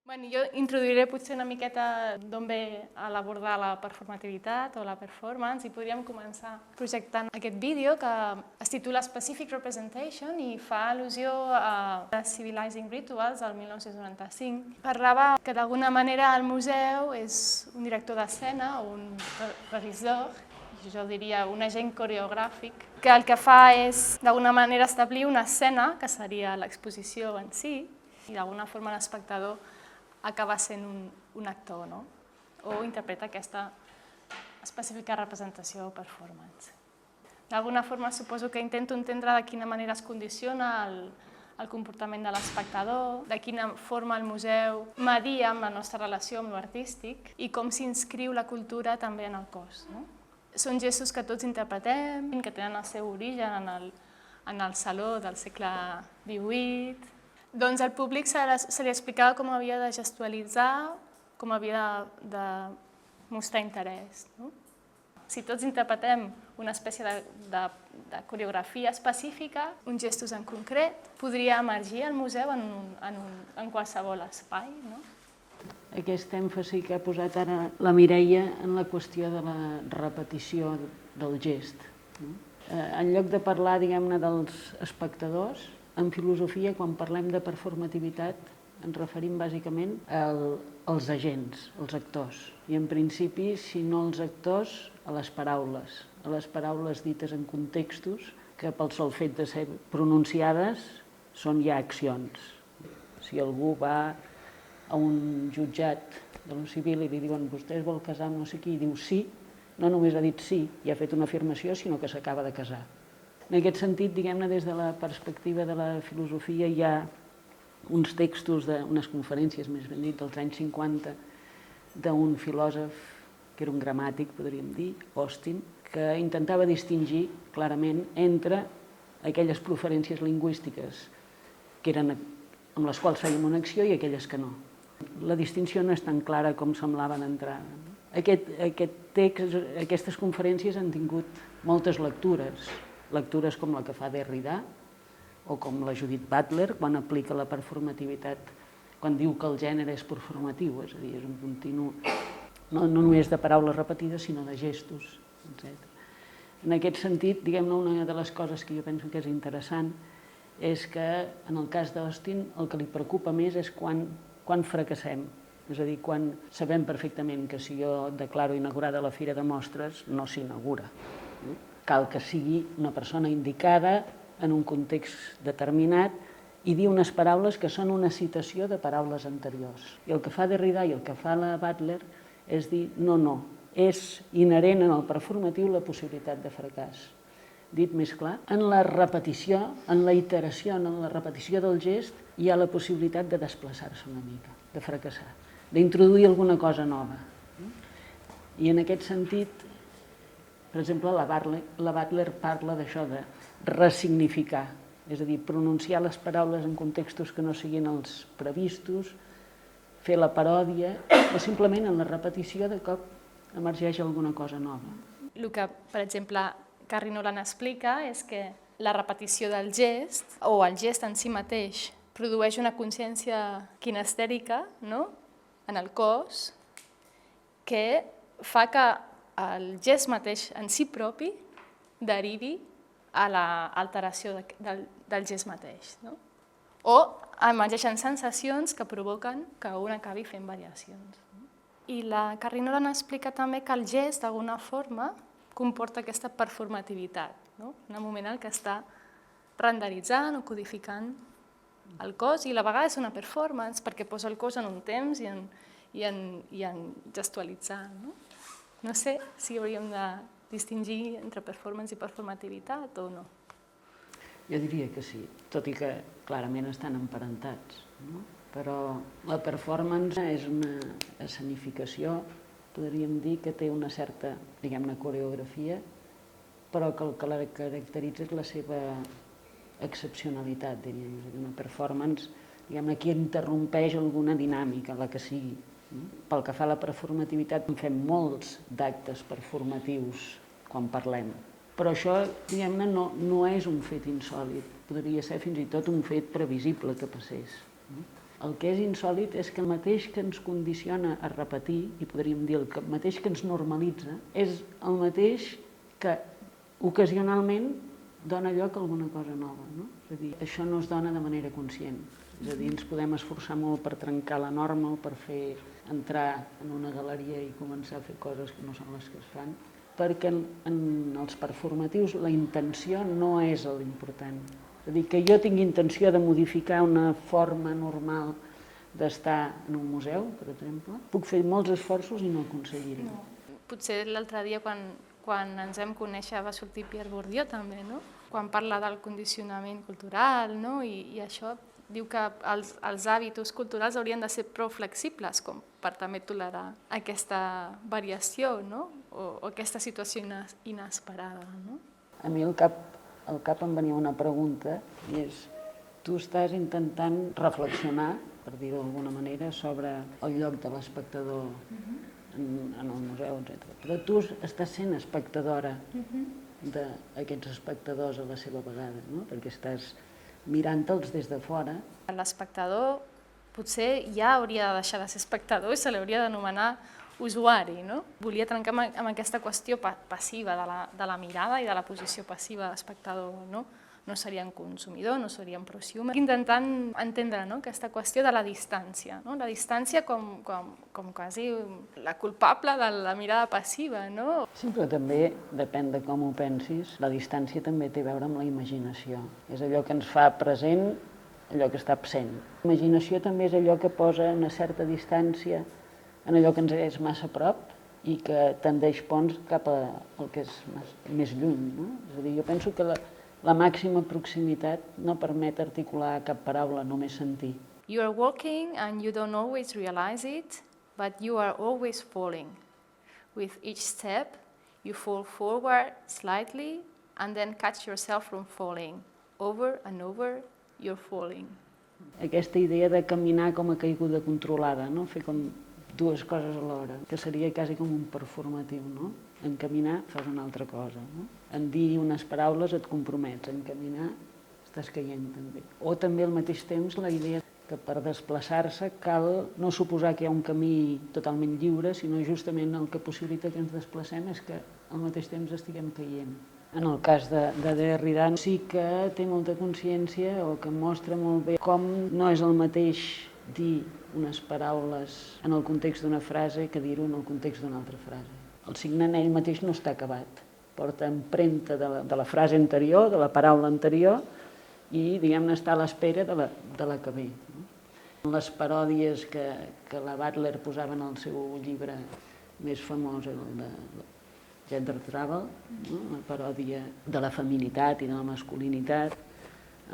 Jo introduiré potser una miqueta d'on ve a l'abordar la performativitat o la performance i podríem començar projectant aquest vídeo que es titula Specific Representation i fa al·lusió a The Civilizing Rituals del 1995. Parlava que d'alguna manera el museu és un director d'escena o un regissor, jo diria un agent coreogràfic, que el que fa és d'alguna manera establir una escena, que seria l'exposició en si, i d'alguna forma l'espectador acaba sent un actor, no? O interpreta aquesta específica representació o performance. D'alguna forma suposo que intento entendre de quina manera es condiciona el comportament de l'espectador, de quina forma el museu media amb la nostra relació amb l'artístic i com s'inscriu la cultura també en el cos. Són gestos que tots interpretem, que tenen el seu origen en el saló del segle XVIII. Doncs al públic se li explicava com havia de gestualitzar, com havia de mostrar interès. Si tots interpretem una espècie de coreografia específica, uns gestos en concret, podria emergir al museu en qualsevol espai. Aquest èmfasi que ha posat ara la Mireia en la qüestió de la repetició del gest. En lloc de parlar, diguem-ne, dels espectadors, en filosofia, quan parlem de performativitat, ens referim bàsicament als agents, als actors. I en principi, si no els actors, a les paraules dites en contextos que pel sol fet de ser pronunciades són ja accions. Si algú va a un jutjat de lo civil i li diuen vostè es vol casar amb no sé qui i diu sí, no només ha dit sí i ha fet una afirmació, sinó que s'acaba de casar. En aquest sentit, diguem-ne, des de la perspectiva de la filosofia hi ha uns textos d'unes conferències, més ben dit, dels anys 50, d'un filòsof que era un gramàtic, podríem dir, Austin, que intentava distingir clarament entre aquelles preferències lingüístiques que eren amb les quals fèiem una acció i aquelles que no. La distinció no és tan clara com semblava d'entrada. Aquest text, aquestes conferències han tingut moltes lectures com la que fa Derrida o com la Judith Butler quan aplica la performativitat, quan diu que el gènere és performatiu, és a dir, és un continu no només de paraules repetides, sinó de gestos, etc. En aquest sentit, diguem-ne, una de les coses que jo penso que és interessant és que en el cas d'Austin el que li preocupa més és quan fracassem, és a dir, quan sabem perfectament que si jo declaro inaugurada la Fira de Mostres no s'inaugura. Cal que sigui una persona indicada en un context determinat i dir unes paraules que són una citació de paraules anteriors. I el que fa Derrida i el que fa la Butler és dir no, és inherent en el performatiu la possibilitat de fracàs. Dit més clar, en la repetició, en la iteració, en la repetició del gest, hi ha la possibilitat de desplaçar-se una mica, de fracassar, d'introduir alguna cosa nova. I en aquest sentit, per exemple, la Butler parla d'això, de ressignificar, és a dir, pronunciar les paraules en contextos que no siguin els previstos, fer la paròdia, o simplement en la repetició de cop emergeix alguna cosa nova. El que, per exemple, Carrie Nolan explica és que la repetició del gest, o el gest en si mateix, produeix una consciència kinestèrica en el cos que fa que el gest mateix en si propi derivi a l'alteració del gest mateix. O emergeixen sensacions que provoquen que un acabi fent variacions. I la Carrie Nolan explica també que el gest, d'alguna forma, comporta aquesta performativitat, en el moment en què està renderitzant o codificant el cos, i a la vegada és una performance perquè posa el cos en un temps i en gestualitzar. No sé si hauríem de distingir entre performance i performativitat o no. Jo diria que sí, tot i que clarament estan emparentats. Però la performance és una escenificació, podríem dir, que té una certa, diguem-ne, coreografia, però que el que la caracteritza és la seva excepcionalitat, diríem. Una performance, diguem-ne, que interrompeix alguna dinàmica, la que sigui. Pel que fa a la performativitat, en fem molts d'actes performatius quan parlem. Però això, diguem-ne, no és un fet insòlit. Podria ser fins i tot un fet previsible que passés. El que és insòlit és que el mateix que ens condiciona a repetir, i podríem dir el mateix que ens normalitza, és el mateix que ocasionalment dona lloc a alguna cosa nova. No? És a dir, això no es dona de manera conscient. És a dir, ens podem esforçar molt per trencar la norma o per entrar en una galeria i començar a fer coses que no són les que es fan, perquè en els performatius la intenció no és l'important. És a dir, que jo tingui intenció de modificar una forma normal d'estar en un museu, per exemple, puc fer molts esforços i no aconseguir-ho. No. Potser l'altre dia, quan ens vam conèixer, va sortir Pierre Bourdieu també, no? Quan parla del condicionament cultural, no? I això diu que els hàbits culturals haurien de ser prou flexibles com per també tolerar aquesta variació, no? O aquesta situació inesperada. No? A mi al cap em venia una pregunta i és: tu estàs intentant reflexionar, per dir-ho d'alguna manera, sobre el lloc de l'espectador en el museu, etc. Però tu estàs sent espectadora d'aquests espectadors a la seva vegada, no? Perquè estàs mirant-los des de fora. L'espectador potser ja hauria de deixar de ser espectador i se l'hauria d'anomenar usuari, no? Volia trencar amb aquesta qüestió passiva de la mirada i de la posició passiva de l'espectador, no? No seria un consumidor, no seria un prosumer. Intentant entendre, no? Aquesta qüestió de la distància, no? La distància com quasi la culpable de la mirada passiva, no? Sí, però també, depèn de com ho pensis, la distància també té a veure amb la imaginació. És allò que ens fa present, allò que està absent. La imaginació també és allò que posa una certa distància en allò que ens és massa a prop i que tendeix ponts cap al que és més lluny. No? És a dir, jo penso que la màxima proximitat no permet articular cap paraula, només sentir. You are walking and you don't always realize it, but you are always falling. With each step, you fall forward slightly and then catch yourself from falling. Over and over, you're falling. Aquesta idea de caminar com a caiguda controlada, no? Fer com dues coses alhora, que seria quasi com un performatiu, no? En caminar fas una altra cosa, no? En dir unes paraules et compromets, en caminar estàs caient també. O també al mateix temps la idea que per desplaçar-se cal no suposar que hi ha un camí totalment lliure, sinó justament el que possibilita que ens desplacem és que al mateix temps estiguem caient. En el cas de Derrida sí que té molta consciència o que mostra molt bé com no és el mateix dir unes paraules en el context d'una frase que dir-ho en el context d'una altra frase. El signe en ell mateix no està acabat, porta empremta de la frase anterior, de la paraula anterior, i diguem-ne està a l'espera de la que ve. Les paròdies que la Butler posava en el seu llibre més famós, el de Gender Trouble, la paròdia de la feminitat i de la masculinitat.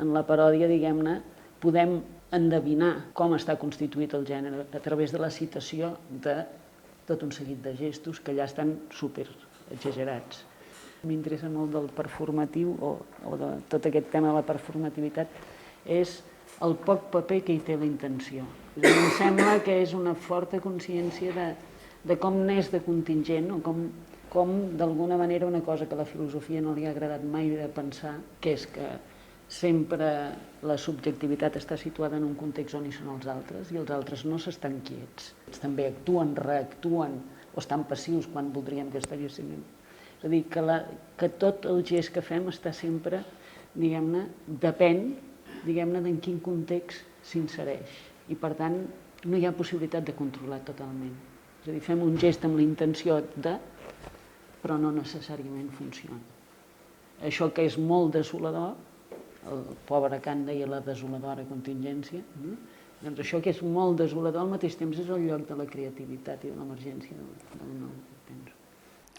En la paròdia, diguem-ne, podem endevinar com està constituït el gènere a través de la citació de tot un seguit de gestos que ja estan super exagerats. M'interessa molt del performatiu o de tot aquest tema de la performativitat és el poc paper que hi té la intenció. Em sembla que és una forta consciència de com n'és de contingent o com d'alguna manera una cosa que a la filosofia no li ha agradat mai de pensar, que és que sempre la subjectivitat està situada en un context on hi són els altres i els altres no s'estan quiets. També actuen, reactuen o estan passius quan voldríem que estiguessin. És a dir, que tot el gest que fem està sempre, diguem-ne, depèn, diguem-ne, d'en quin context s'insereix. I per tant, no hi ha possibilitat de controlar totalment. És a dir, fem un gest amb la intenció de, però no necessàriament funciona. Això que és molt desolador, el pobre Kant deia la desoladora contingència, doncs això que és molt desolador al mateix temps és el lloc de la creativitat i de l'emergència del nou, penso.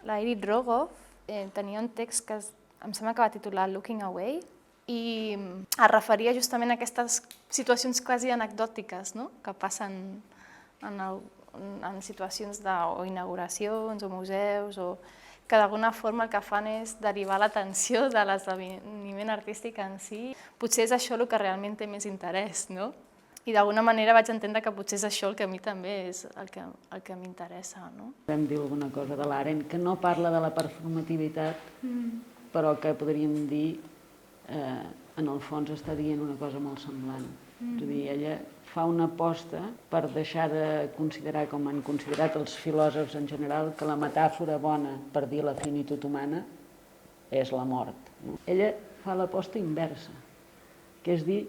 La Edith Rogoff tenia un text que em sembla que va titular Looking Away i es referia justament a aquestes situacions quasi anecdòtiques, no? Que passen en situacions d'inauguracions o museus o que d'alguna forma el que fan és derivar l'atenció de l'esdeveniment artístic en si. Potser és això el que realment té més interès, no? I d'alguna manera vaig entendre que potser és això el que a mi també és el que m'interessa, no? Vam dir alguna cosa de l'Arendt que no parla de la performativitat, però que podríem dir, en el fons està dient una cosa molt semblant. És a dir, ella fa una aposta per deixar de considerar, com han considerat els filòsofs en general, que la metàfora bona per dir la finitud humana és la mort. Ella fa l'aposta inversa, que és dir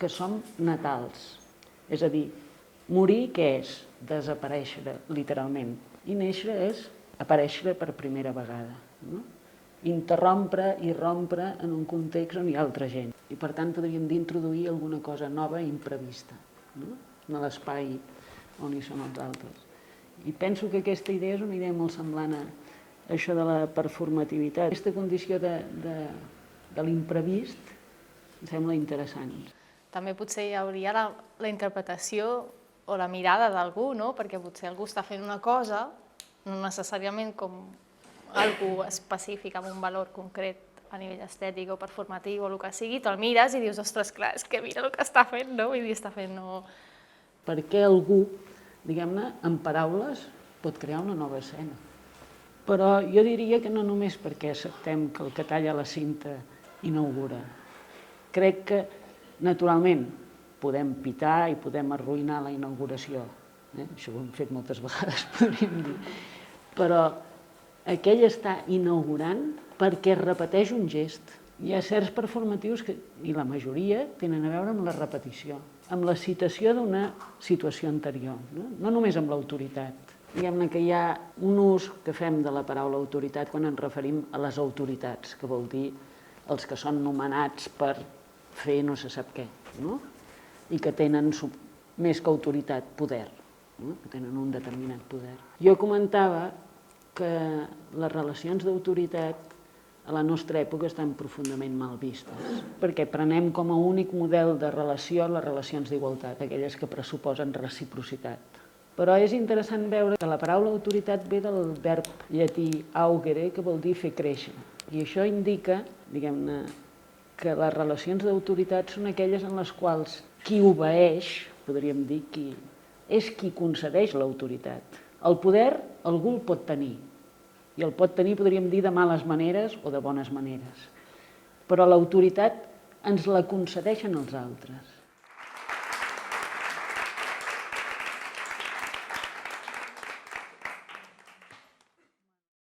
que som natals. És a dir, morir què és? Desaparèixer, literalment. I néixer és aparèixer per primera vegada. Interrompre i rompre en un context on hi ha altra gent. I per tant podríem d'introduir alguna cosa nova i imprevista en l'espai on hi són els altres. I penso que aquesta idea és una idea molt semblant a això de la performativitat. Aquesta condició de l'imprevist em sembla interessant. També potser hi hauria la interpretació o la mirada d'algú, no? Perquè potser algú està fent una cosa, no necessàriament com algú específic amb un valor concret a nivell estètic o performatiu o el que sigui, te'l mires i dius, ostres, clar, és que mira el que està fent, no? Vull dir, està fent... No... Per què algú, diguem-ne, en paraules, pot crear una nova escena? Però jo diria que no només perquè acceptem que el que talla la cinta inaugura. Crec que, naturalment, podem pitar i podem arruïnar la inauguració. Això ho hem fet moltes vegades, podríem dir. Però aquell està inaugurant perquè repeteix un gest. Hi ha certs performatius que, i la majoria, tenen a veure amb la repetició, amb la citació d'una situació anterior, no només amb l'autoritat. Diguem-ne que hi ha un ús que fem de la paraula autoritat quan ens referim a les autoritats, que vol dir els que són nomenats per fer no se sap què, i que tenen més que autoritat, poder, que tenen un determinat poder. Jo comentava que les relacions d'autoritat a la nostra època estan profundament mal vistes, perquè prenem com a únic model de relació les relacions d'igualtat, aquelles que pressuposen reciprocitat. Però és interessant veure que la paraula autoritat ve del verb llatí augere, que vol dir fer créixer. I això indica, diguem-ne, que les relacions d'autoritat són aquelles en les quals qui obeeix, podríem dir, és qui concedeix l'autoritat. El poder algú el pot tenir, i el pot tenir, podríem dir, de males maneres o de bones maneres. Però l'autoritat ens la concedeixen els altres.